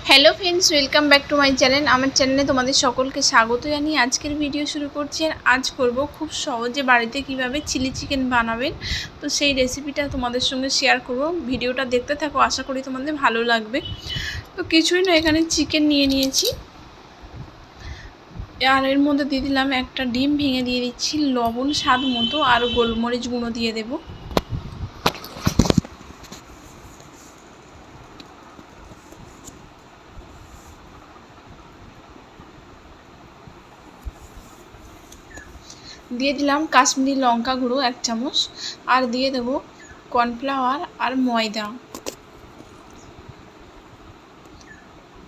Hello friends, welcome back to my channel. আমার চ্যানেলে তোমাদের সকলকে স্বাগত জানিয়ে আজকের ভিডিও শুরু করছি। আর আজ করব খুব সহজে বাড়িতে কিভাবে চিলি চিকেন বানাবেন, তো সেই রেসিপিটা তোমাদের সঙ্গে শেয়ার করব। ভিডিওটা দেখতে থাকো, আশা করি তোমাদের ভালো লাগবে। তো কিছুই না, এখানে চিকেন নিয়ে নিয়েছি, আর এর মধ্যে দিয়ে দিলাম একটা ডিম ভেঙে দিয়ে দিচ্ছি, লবণ স্বাদ মতো, আর গোলমরিচ গুঁড়ো দিয়ে দেবো। দিয়ে দিলাম কাশ্মীরি লঙ্কা গুঁড়ো 1 চামচ, আর দিয়ে দেব কর্নফ্লাওয়ার আর ময়দা।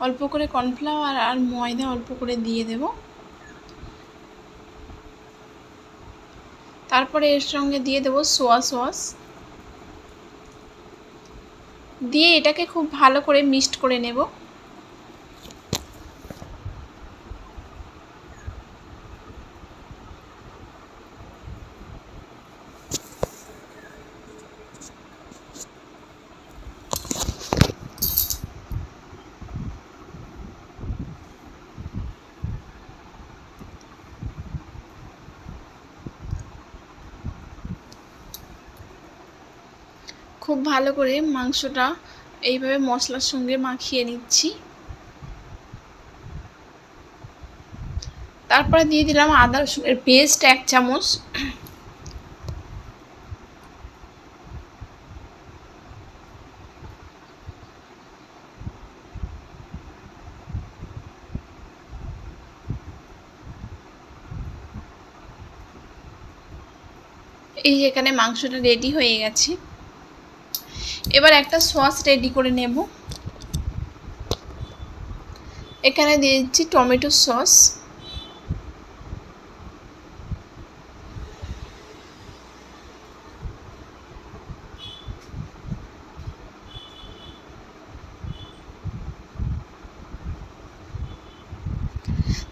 অল্প করে কর্নফ্লাওয়ার আর ময়দা অল্প করে দিয়ে দেব। তারপরে এর সঙ্গে দিয়ে দেব সোয়া সস, দিয়ে এটাকে খুব ভালো করে মিক্সড করে নেব। খুব ভালো করে মাংসটা এইভাবে মশলার সঙ্গে মাখিয়ে নিচ্ছি। তারপরে দিয়ে দিলাম আদা রসুনের পেস্ট 1 চামচ, এই এখানে মাংসটা রেডি হয়ে গেছে। এবার একটা সস রেডি করে নেব। এখানে দিয়ে দিচ্ছি টমেটো সস,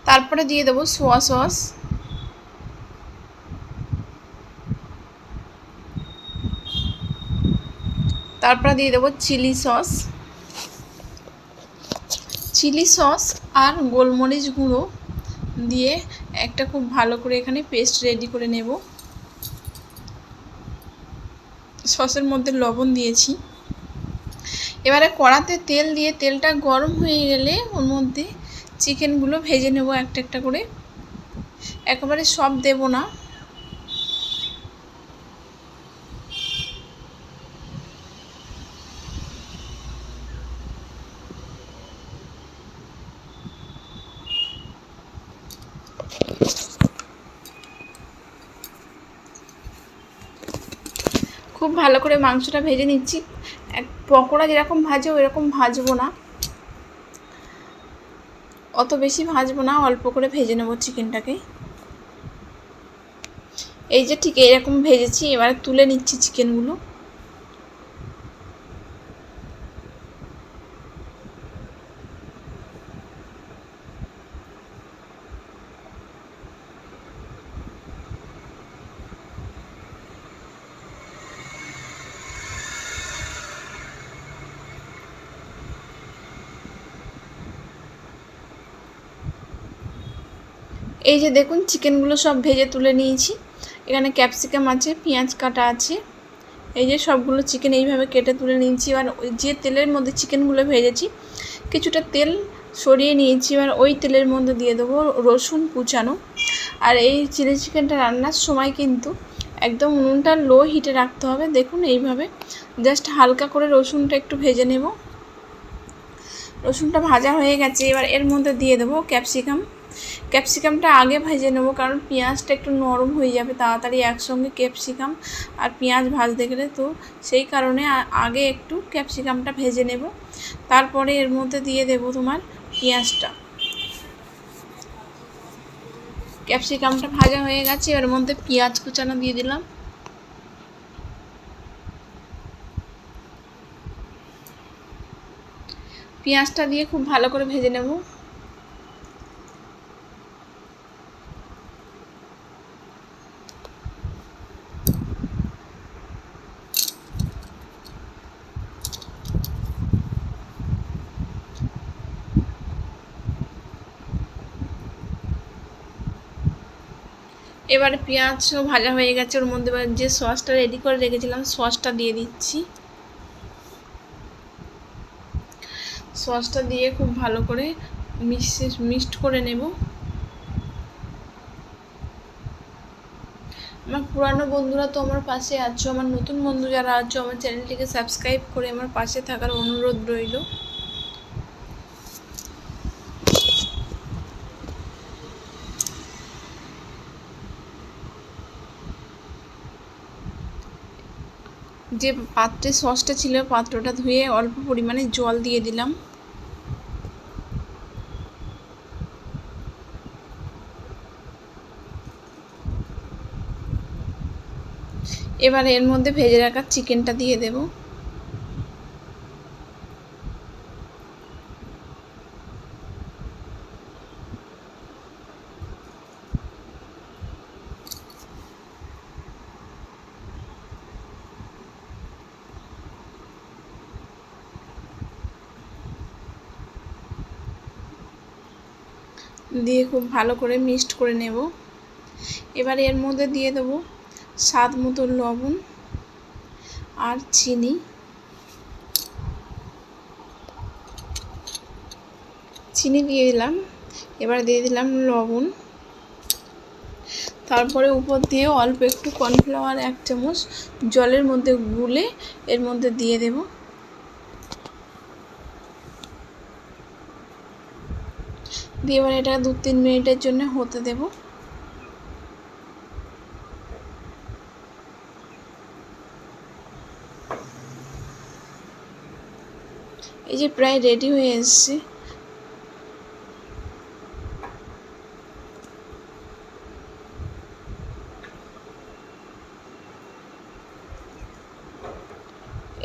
তারপরে দিয়ে দেবো সোয়া সস, তারপরে দিয়ে দেবো চিলি সস। চিলি সস আর গোলমরিচ গুঁড়ো দিয়ে একটা খুব ভালো করে এখানে পেস্ট রেডি করে নেব। সসের মধ্যে লবণ দিয়েছি। এবারে কড়াতে তেল দিয়ে তেলটা গরম হয়ে গেলে ওর মধ্যে চিকেনগুলো ভেজে নেব একটা একটা করে, একেবারে সব দেব না। খুব ভালো করে মাংসটা ভেজে নিচ্ছি। পকোড়া যেরকম ভাজে ওইরকম ভাজবো না, অত বেশি ভাজবো না, অল্প করে ভেজে নেব চিকেনটাকে। এই যে ঠিক এরকম ভেজেছি, এবারে তুলে নিচ্ছি চিকেনগুলো। এই যে দেখুন চিকেনগুলো সব ভেজে তুলে নিয়েছি। এখানে ক্যাপসিকাম আছে, পেঁয়াজ কাটা আছে। এই যে সবগুলো চিকেন এইভাবে কেটে তুলে নিয়েছি। এবার ওই যে তেলের মধ্যে চিকেনগুলো ভেজেছি কিছুটা তেল সরিয়ে নিয়েছি। এবার ওই তেলের মধ্যে দিয়ে দেবো রসুন কুচানো। আর এই চিলি চিকেনটা রান্নার সময় কিন্তু একদম উনুনটা লো হিটে রাখতে হবে। দেখুন এইভাবে জাস্ট হালকা করে রসুনটা একটু ভেজে নেব। রসুনটা ভাজা হয়ে গেছে, এবার এর মধ্যে দিয়ে দেবো ক্যাপসিকাম। ক্যাপসিকামটা আগে ভেজে নেব, কারণ পেঁয়াজটা একটু নরম হয়ে যাবে তাড়াতাড়ি একসঙ্গে ক্যাপসিকাম আর পেঁয়াজ ভাজতে গেলে, তো সেই কারণে আগে একটু ক্যাপসিকামটা ভেজে নেব। তারপরে এর মধ্যে দিয়ে দেব তোমার পেঁয়াজটা। ক্যাপসিকামটা ভাজা হয়ে গেছে, এর মধ্যে পেঁয়াজ কুচানো দিয়ে দিলাম। পেঁয়াজটা দিয়ে খুব ভালো করে ভেজে নেব। এবারে পেঁয়াজও ভাজা হয়ে গেছে, ওর মধ্যে যে সসটা রেডি করে রেখেছিলাম সসটা দিয়ে দিচ্ছি। সসটা দিয়ে খুব ভালো করে মিক্সড করে নেব। আমার পুরানো বন্ধুরা তো আমার পাশে আছো, আমার নতুন বন্ধু যারা আছো আমার চ্যানেলটিকে সাবস্ক্রাইব করে আমার পাশে থাকার অনুরোধ রইল। যে পাত্রে সসটা ছিল পাত্রটা ধুয়ে অল্প পরিমাণে জল দিয়ে দিলাম। এবার এর মধ্যে ভেজে রাখা চিকেনটা দিয়ে দেব। দিয়ে খুব ভালো করে মিক্সড করে নেব। এবার এর মধ্যে দিয়ে দেব স্বাদ মতো লবণ আর চিনি। চিনি দিয়ে দিলাম, এবার দিয়ে দিলাম লবণ। তারপরে উপর দিয়ে অল্প একটু কর্নফ্লাওয়ার 1 চামচ জলের মধ্যে গুলে এর মধ্যে দিয়ে দেব। দিয়ে এবার এটা 2-3 মিনিটের জন্য হতে দেব। এই যে প্রায় রেডি হয়ে এসেছে।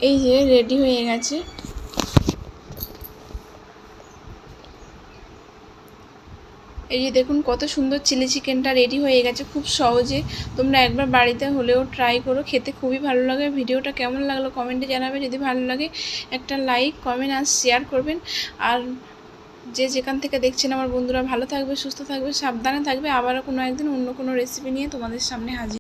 এই যে রেডি হয়ে গেছে। এই যে দেখুন কত সুন্দর চিলি চিকেনটা রেডি হয়ে গেছে খুব সহজে। তোমরা একবার বাড়িতে হলেও ট্রাই করো, খেতে খুবই ভালো লাগে। ভিডিওটা কেমন লাগলো কমেন্টে জানাবে, যদি ভালো লাগে একটা লাইক কমেন্ট আর শেয়ার করবেন। আর যে যেখান থেকে দেখছেন আমার বন্ধুরা ভালো থাকবে, সুস্থ থাকবে, সাবধানে থাকবে। আবারও কোনো একদিন অন্য কোনো রেসিপি নিয়ে তোমাদের সামনে হাজির।